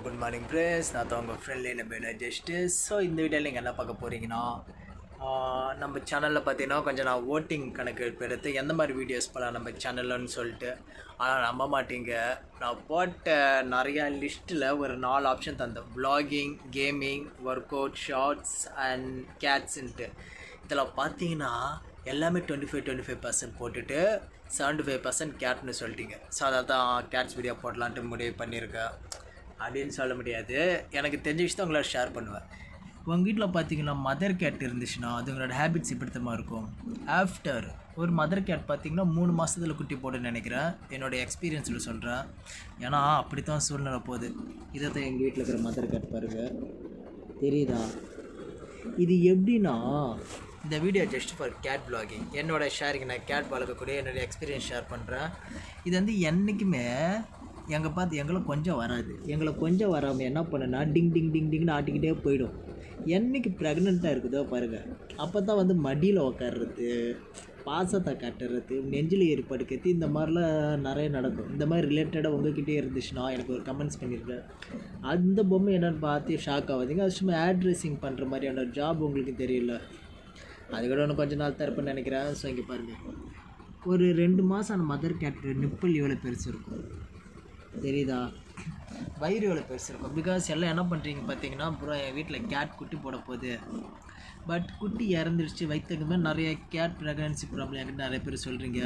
Good morning friends. நான் தான் உங்கள் ஃப்ரெண்ட்லி நம்ம ஜஸ்டிஸ். ஸோ இந்த வீடியோவில் நீங்கள் என்ன பார்க்க போகிறீங்கன்னா, நம்ம சேனலில் பார்த்தீங்கன்னா கொஞ்சம் நான் ஓட்டிங் கணக்கு எடுத்து எந்த மாதிரி வீடியோஸ் போகலாம் நம்ம சேனல்லன்னு சொல்லிட்டு. ஆனால் நம்ப மாட்டீங்க, நான் போட்ட நிறையா லிஸ்ட்டில் ஒரு 4 ஆப்ஷன் தந்தேன். Vlogging, gaming, work out, shorts and கேட்ஸுன்ட்டு. இதில் பார்த்தீங்கன்னா எல்லாமே 25% போட்டுட்டு 75% கேட்னு சொல்லிட்டீங்க. ஸோ அதை தான் கேட்ஸ் வீடியோ போடலான்ட்டு முடிவு பண்ணியிருக்கேன். அப்படின்னு சொல்ல முடியாது, எனக்கு தெரிஞ்ச விஷயத்தை உங்களோட ஷேர் பண்ணுவேன். உங்கள் வீட்டில் பார்த்தீங்கன்னா மதர் கேட் இருந்துச்சுன்னா அது உங்களோட ஹேபிட்ஸ் இப்படித்தமாக இருக்கும். ஆஃப்டர் ஒரு மதர் கேட் பார்த்தீங்கன்னா 3 மாதத்தில் குட்டி போடுன்னு நினைக்கிறேன். என்னோடய எக்ஸ்பீரியன்ஸில் சொல்கிறேன். ஏன்னா அப்படி தான் சூழ்நிலை போகுது. இதை தான் எங்கள் வீட்டில் இருக்கிற மதர் கேட் பாருங்கள், தெரியுதா? இது எப்படின்னா, இந்த video just for cat vlogging. என்னோடய ஷேரிங், நான் கேட் வளர்க்கக்கூடிய என்னோடய எக்ஸ்பீரியன்ஸ் ஷேர் பண்ணுறேன். இது வந்து என்றைக்குமே எங்களை கொஞ்சம் வராது. எங்களை கொஞ்சம் வராமல் என்ன பண்ணுன்னா டிங் டிங் டிங் டிங்னு ஆட்டிக்கிட்டே போயிடும். என்றைக்கு ப்ரெக்னெண்ட்டாக இருக்குதோ பாருங்கள், அப்போ தான் வந்து மடியில் உக்காடுறது, பாசத்தை காட்டுறது, நெஞ்சில் ஏற்படுக்கிறது, இந்த மாதிரிலாம் நிறைய நடக்கும். இந்த மாதிரி ரிலேட்டடாக உங்கள்கிட்டே இருந்துச்சுன்னா எனக்கு ஒரு கமெண்ட்ஸ் பண்ணியிருக்கேன். அந்த பொம்மை என்னென்னு பார்த்து ஷாக் ஆகாதீங்க. அது சும்மா ஆட் ட்ரெஸ்ஸிங் பண்ணுற மாதிரியான ஜாப் உங்களுக்கு தெரியல. அது கூட ஒன்று கொஞ்சம் நாள் தான் இருப்பேன்னு நினைக்கிறேன். ஸோ இங்கே பாருங்கள், ஒரு 2 மாதம் அந்த மதர் கேட் நிப்பிள் எவ்வளோ பெருசு இருக்கும் தெரியுதா? வயிறு எவ்வளோ பெருசு இருக்கும். பிகாஸ் எல்லாம் என்ன பண்ணுறீங்க பார்த்தீங்கன்னா, அப்புறம் என் வீட்டில் கேட் குட்டி போட போகுது, பட் குட்டி இறந்துருச்சு வயிற்றுக்கு மாதிரி நிறைய கேட் ப்ரெக்னன்சி ப்ராப்ளம் என்கிட்ட நிறைய பேர் சொல்கிறீங்க.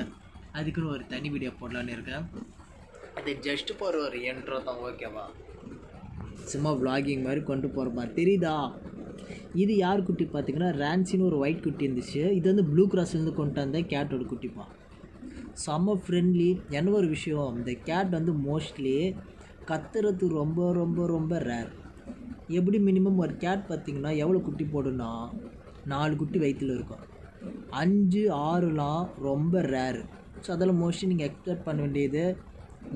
அதுக்குன்னு ஒரு தனி வீடியோ போடலான்னு இருக்கேன். அது ஜஸ்ட்டு போகிற ஒரு என்ட்ரோ தான், ஓகேவா? சும்மா வ்ளாகிங் மாதிரி கொண்டு போகிற மாதிரி தெரியுதா? இது யார் குட்டி பார்த்தீங்கன்னா, ரான்சின்னு ஒரு ஒயிட் குட்டி இருந்துச்சு. இது வந்து ப்ளூ கிராஸ்லேருந்து கொண்டு வந்த கேட்டோட குட்டிப்பா. செம்ம ஃப்ரெண்ட்லி. என்ன ஒரு விஷயம், இந்த கேட் வந்து மோஸ்ட்லி கத்துறது ரொம்ப ரொம்ப ரொம்ப ரேர். எப்படி மினிமம் ஒரு கேட் பார்த்திங்கன்னா எவ்வளோ குட்டி போடுன்னா 4 குட்டி வயிற்றில் இருக்கும். 5, 6லாம் ரொம்ப ரேரு. ஸோ அதெல்லாம் மோஸ்ட்லி நீங்கள் எக்ஸ்பெக்ட் பண்ண வேண்டியது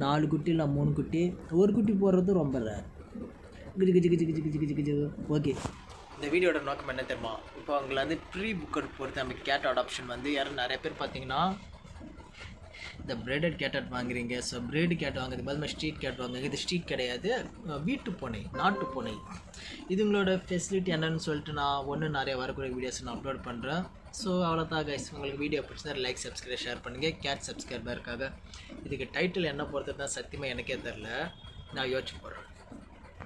4 குட்டி இல்லை 3 குட்டி. ஒரு குட்டி போடுறது ரொம்ப ரேர். கிஜி கிஜி கிஜி கிஜி கிஜி கிஜி கிஜி. ஓகே, இந்த வீடியோட நோக்கம் என்ன தெரியுமா? இப்போ அவங்களை வந்து ப்ரீ புக்கர் பொறுத்து நம்ம கேட் அடாப்ஷன் வந்து யாரும் நிறைய பேர் பார்த்தீங்கன்னா இந்த பிரெடட் கேட் வாங்குறீங்க. ஸோ பிரெட் கேட் வாங்குறதுக்கு பதில் ஸ்ட்ரீட் கேட் வாங்குங்க. இது ஸ்ட்ரீட் கிடையாது, வீட்டு பூனை, நாட்டு பூனை. இது உங்களோட ஃபெசிலிட்டி என்னன்னு சொல்லிட்டு நான் நிறைய வரக்கூடிய வீடியோஸ் நான் அப்லோட் பண்ணுறேன். ஸோ அவ்வளோதான் கைஸ். உங்களுக்கு வீடியோ பிடிச்சா லைக், சப்ஸ்கிரைப், ஷேர் பண்ணுங்கள். கேட் சப்ஸ்கிரைபருக்காக இதுக்கு டைட்டில் என்ன பொறுத்து தான் சத்தியமாக எனக்கே தெரில, நான் யோசிச்சு போடுறேன்.